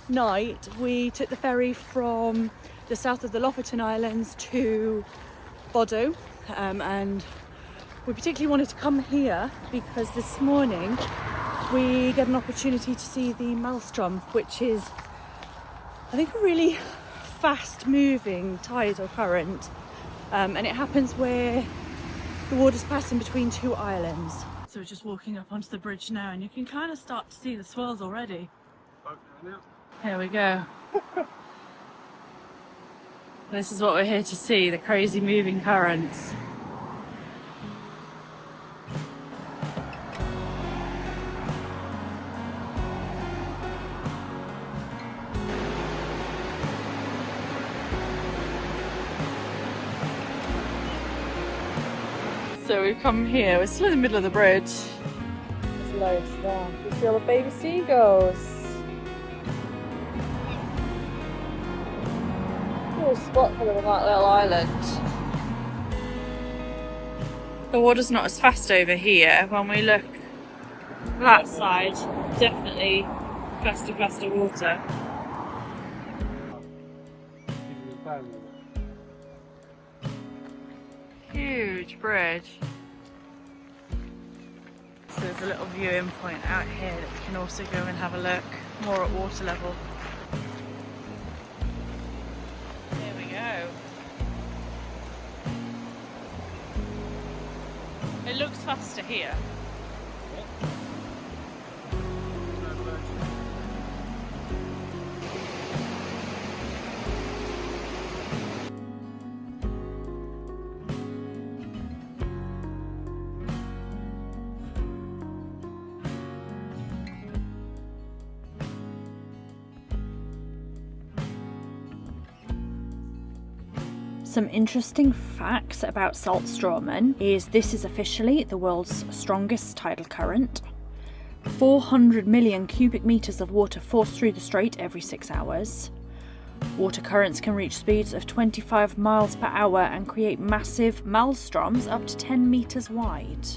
night we took the ferry from the south of the Lofoten Islands to Bodø, and we particularly wanted to come here because this morning we get an opportunity to see the Maelstrom, which is, I think, a really fast moving tidal current, and it happens where the water's passing between two islands. So we're just walking up onto the bridge now, and you can kind of start to see the swirls already. Here we go. This is what we're here to see, the crazy moving currents. So we've come here, we're still in the middle of the bridge. There's loads there. You see all the baby seagulls. Cool spot for them on that little island. The water's not as fast over here. When we look that side, definitely faster water. Huge bridge. So there's a little viewing point out here that we can also go and have a look more at water level. There we go. It looks faster here. Some interesting facts about Saltstraumen is this is officially the world's strongest tidal current. 400 million cubic meters of water force through the strait every 6 hours. Water currents can reach speeds of 25 miles per hour and create massive maelstroms up to 10 meters wide.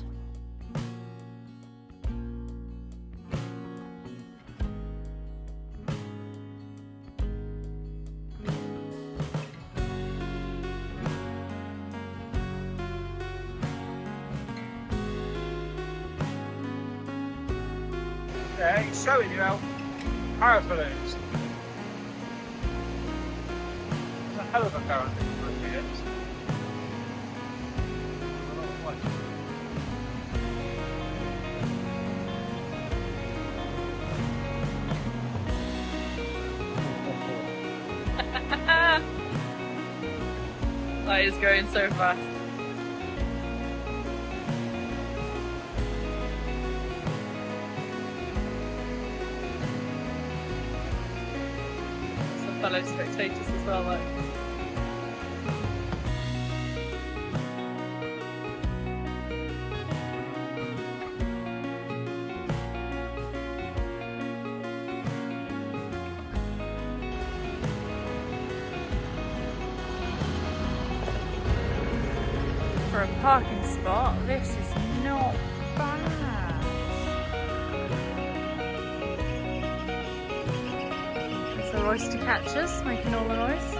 Yeah, it's showing you how powerful it is. It's a hell of a current for it is. That is going so fast. Fellow spectators as well, like. For a parking spot, this is not bad. The oyster catchers making all the noise.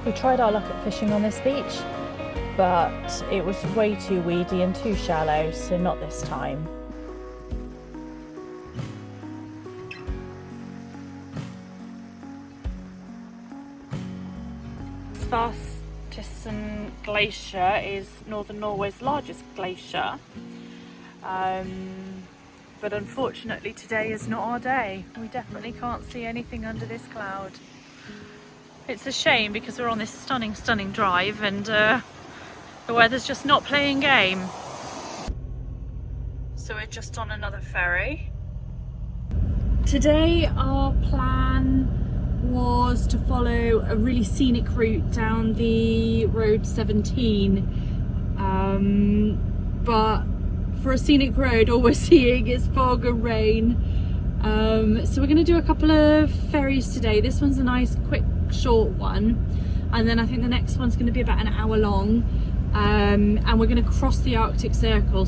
We tried our luck at fishing on this beach, but it was way too weedy and too shallow, so not this time. Saltstraumen Glacier is northern Norway's largest glacier, but unfortunately today is not our day. We definitely can't see anything under this cloud. It's a shame because we're on this stunning drive and the weather's just not playing game. So we're just on another ferry. Today our plan was to follow a really scenic route down the road 17, but for a scenic road all we're seeing is fog and rain, so we're going to do a couple of ferries today. This one's a nice quick short one, and then I think the next one's going to be about an hour long, and we're going to cross the Arctic Circle.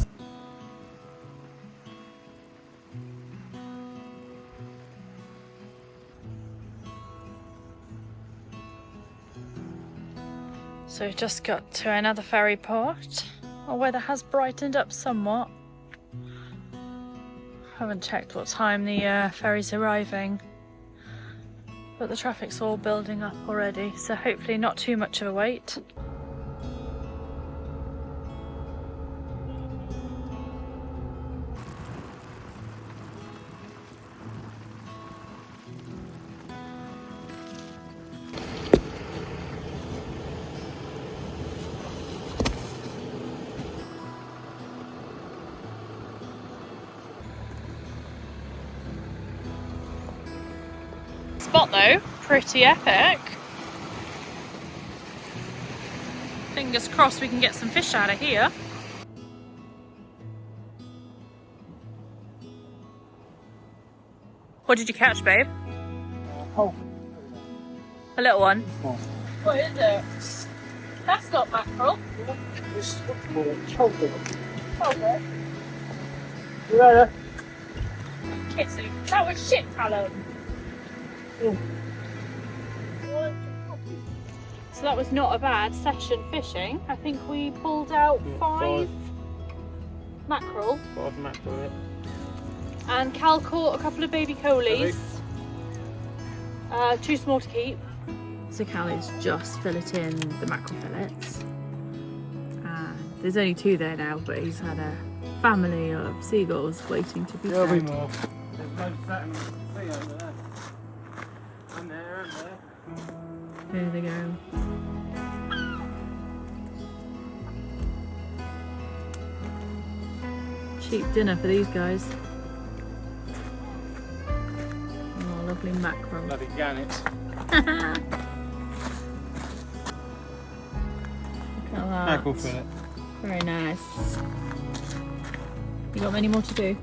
So we just got to another ferry port. Our weather has brightened up somewhat. Haven't checked what time the ferry's arriving, but the traffic's all building up already, so hopefully not too much of a wait. Spot though, pretty epic. Fingers crossed we can get some fish out of here. What did you catch, babe? Oh. A little one? Oh. What is it? That's not mackerel. This is what's called chocolate. Okay. You ready? Kissing. That was shit, Callum. Yeah. So that was not a bad session fishing. I think we pulled out five mackerel. 5 mackerel. And Cal caught a couple of baby coalies. Too small to keep. So Cal is just filleting the mackerel fillets. And there's only 2 there now, but he's had a family of seagulls waiting to be fed. There'll be more. There's no sat in the sea over there. And there, and there. There they go. Cheap dinner for these guys. Oh, lovely mackerel. Bloody gannets. Look at that. Mackerel fillet. Very nice. You got many more to do?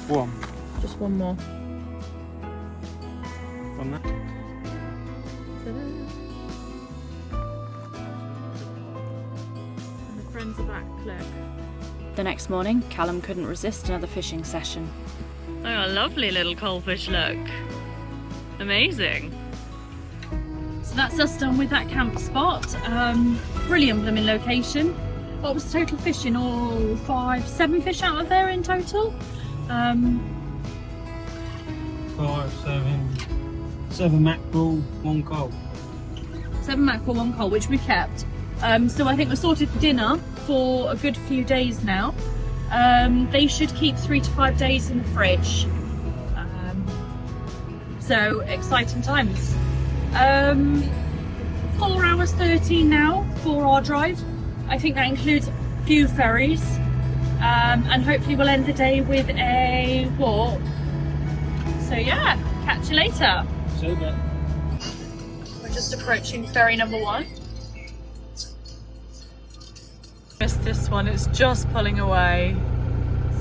One. Just one more. On that. And the friends are back, look. The next morning, Callum couldn't resist another fishing session. Oh, a lovely little coalfish, look. Amazing. So that's us done with that camp spot. Brilliant blooming location. What was total fish in all? 7 fish out of there in total. 7 mackerel, 1 coal. 7 mackerel, 1 coal, which we kept. So I think we're sorted for dinner for a good few days now. They should keep 3 to 5 days in the fridge. So exciting times. 4 hours 13 now for our drive. I think that includes a few ferries. And hopefully we'll end the day with a walk. So yeah, catch you later. See you then. We're just approaching ferry number 1. Missed this one, it's just pulling away.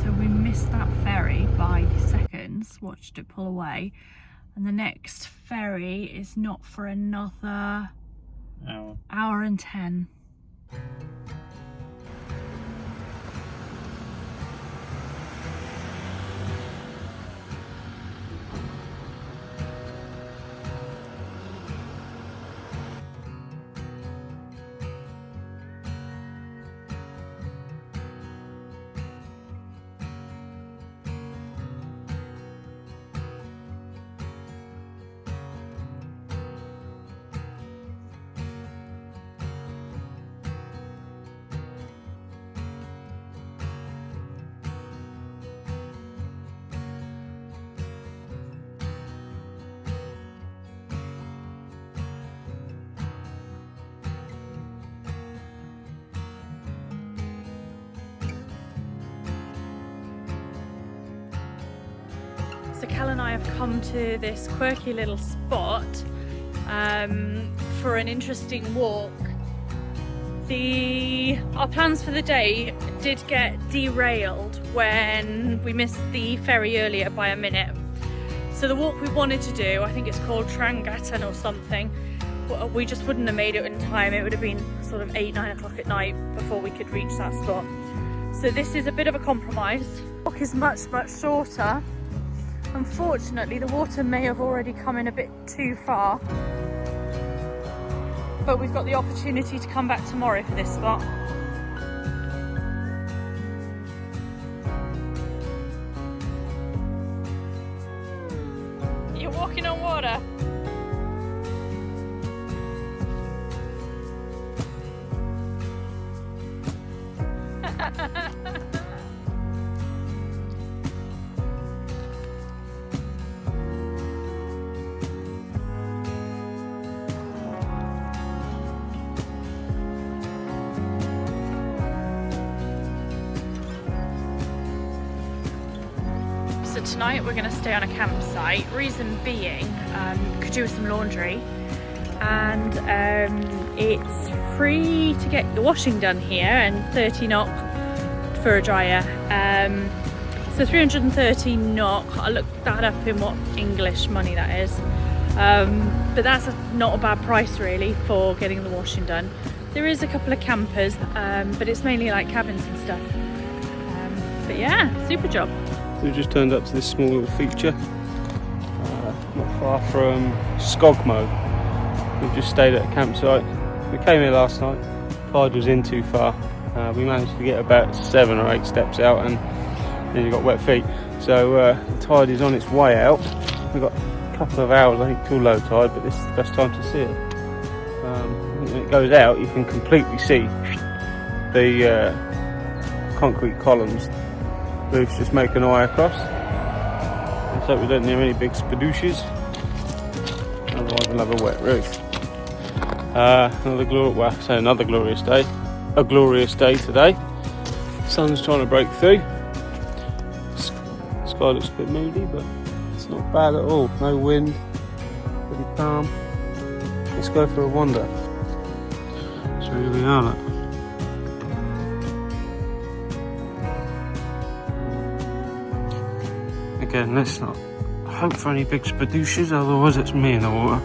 So we missed that ferry by seconds, watched it pull away. And the next ferry is not for another hour and 10. So Cal and I have come to this quirky little spot for an interesting walk. Our plans for the day did get derailed when we missed the ferry earlier by a minute. So the walk we wanted to do, I think it's called Trangatan or something, we just wouldn't have made it in time. It would have been sort of 8-9 o'clock at night before we could reach that spot. So this is a bit of a compromise. The walk is much shorter. Unfortunately, the water may have already come in a bit too far, but we've got the opportunity to come back tomorrow for this spot. You're walking on water. So tonight we're going to stay on a campsite. Reason being, could do with some laundry, and it's free to get the washing done here and 30 NOK for a dryer. So 330 NOK. I looked that up in what English money that is, but that's not a bad price really for getting the washing done. There is a couple of campers, but it's mainly like cabins and stuff. But yeah, super job. We've just turned up to this small little feature, not far from Skogmo. We've just stayed at a campsite. We came here last night, tide was in too far. We managed to get about 7 or 8 steps out and then you got wet feet. So the tide is on its way out. We've got a couple of hours I think till low tide, but this is the best time to see it. When it goes out you can completely see the concrete columns. Roof's just making our way across. Let's hope we don't near any big spadooshes. Otherwise we'll have a wet roof. Another glorious day. A glorious day today. Sun's trying to break through. The sky looks a bit moody, but it's not bad at all. No wind, pretty calm. Let's go for a wander. So here we are. Look. Again, let's not hope for any big spadooshes, otherwise it's me in the water.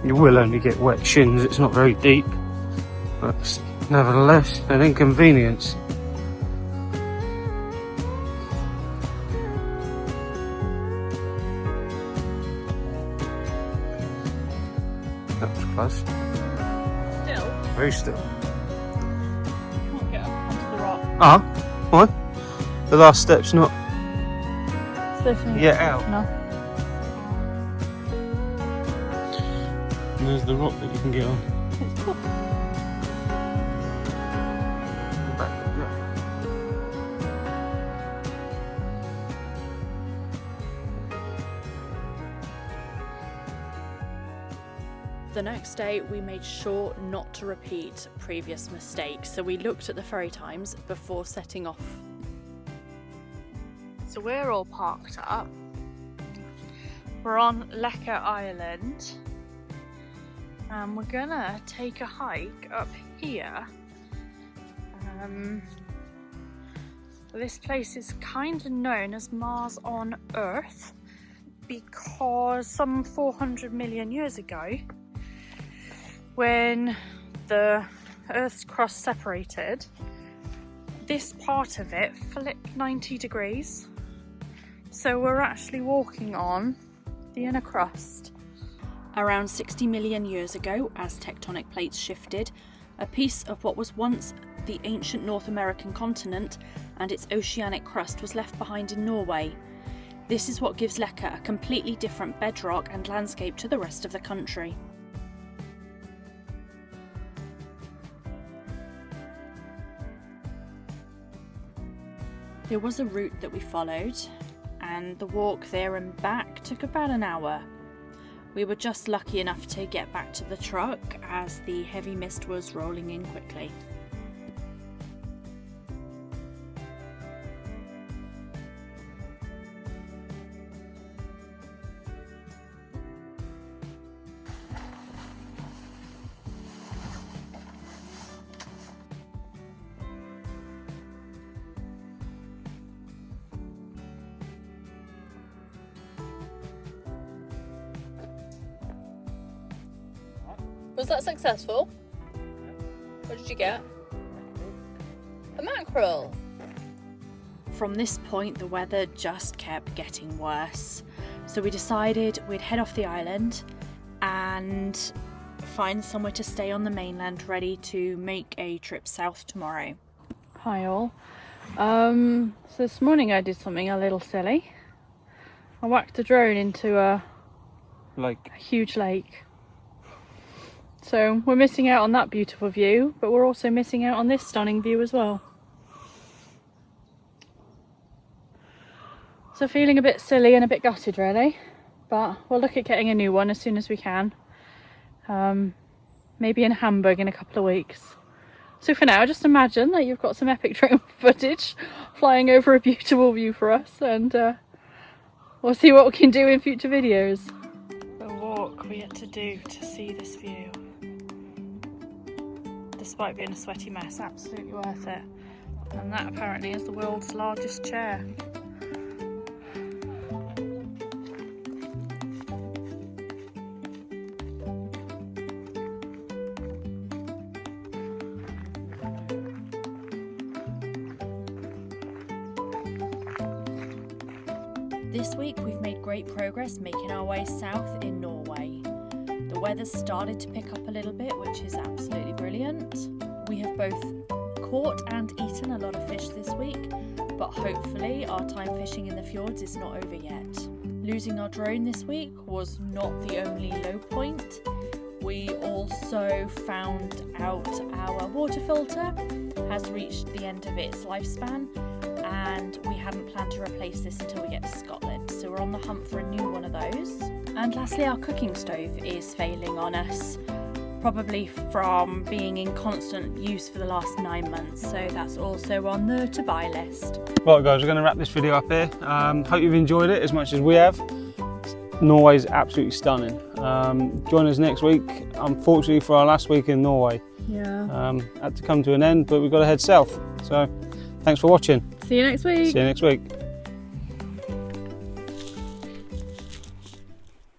You will only get wet shins, it's not very deep, but nevertheless an inconvenience. That was close. Still? Very still. You can't get up onto the rock. Ah, what? The last step's not yet out. No. And there's the rock that you can get on. It's cool. The next day we made sure not to repeat previous mistakes, so we looked at the ferry times before setting off. So we're all parked up. We're on Leka Island and we're gonna take a hike up here. This place is kind of known as Mars on Earth because some 400 million years ago, when the Earth's crust separated, this part of it flipped 90 degrees. So we're actually walking on the inner crust. Around 60 million years ago, as tectonic plates shifted, a piece of what was once the ancient North American continent and its oceanic crust was left behind in Norway. This is what gives Leka a completely different bedrock and landscape to the rest of the country. There was a route that we followed, and the walk there and back took about an hour. We were just lucky enough to get back to the truck as the heavy mist was rolling in quickly. Was that successful? What did you get? A mackerel. From this point, the weather just kept getting worse. So we decided we'd head off the island and find somewhere to stay on the mainland, ready to make a trip south tomorrow. Hi all. So this morning I did something a little silly. I whacked a drone into a huge lake. So we're missing out on that beautiful view, but we're also missing out on this stunning view as well. So feeling a bit silly and a bit gutted really, but we'll look at getting a new one as soon as we can. Maybe in Hamburg in a couple of weeks. So for now, just imagine that you've got some epic drone footage flying over a beautiful view for us, and we'll see what we can do in future videos. The walk we had to do to see this view. Despite being a sweaty mess, absolutely worth it. And that apparently is the world's largest chair. This week we've made great progress making our way south in Norway. The weather's started to pick up a little bit, which is absolutely brilliant. We have both caught and eaten a lot of fish this week, but hopefully our time fishing in the fjords is not over yet. Losing our drone this week was not the only low point. We also found out our water filter has reached the end of its lifespan, and we hadn't planned to replace this until we get to Scotland, so we're on the hunt for a new one of those. And lastly, our cooking stove is failing on us, probably from being in constant use for the last 9 months, so that's also on the to buy list. Right guys, we're going to wrap this video up here. Hope you've enjoyed it as much as we have. Norway's absolutely stunning. Join us next week, unfortunately for our last week in Norway. Yeah. Had to come to an end, but we've got to head south. So thanks for watching. See you next week. See you next week.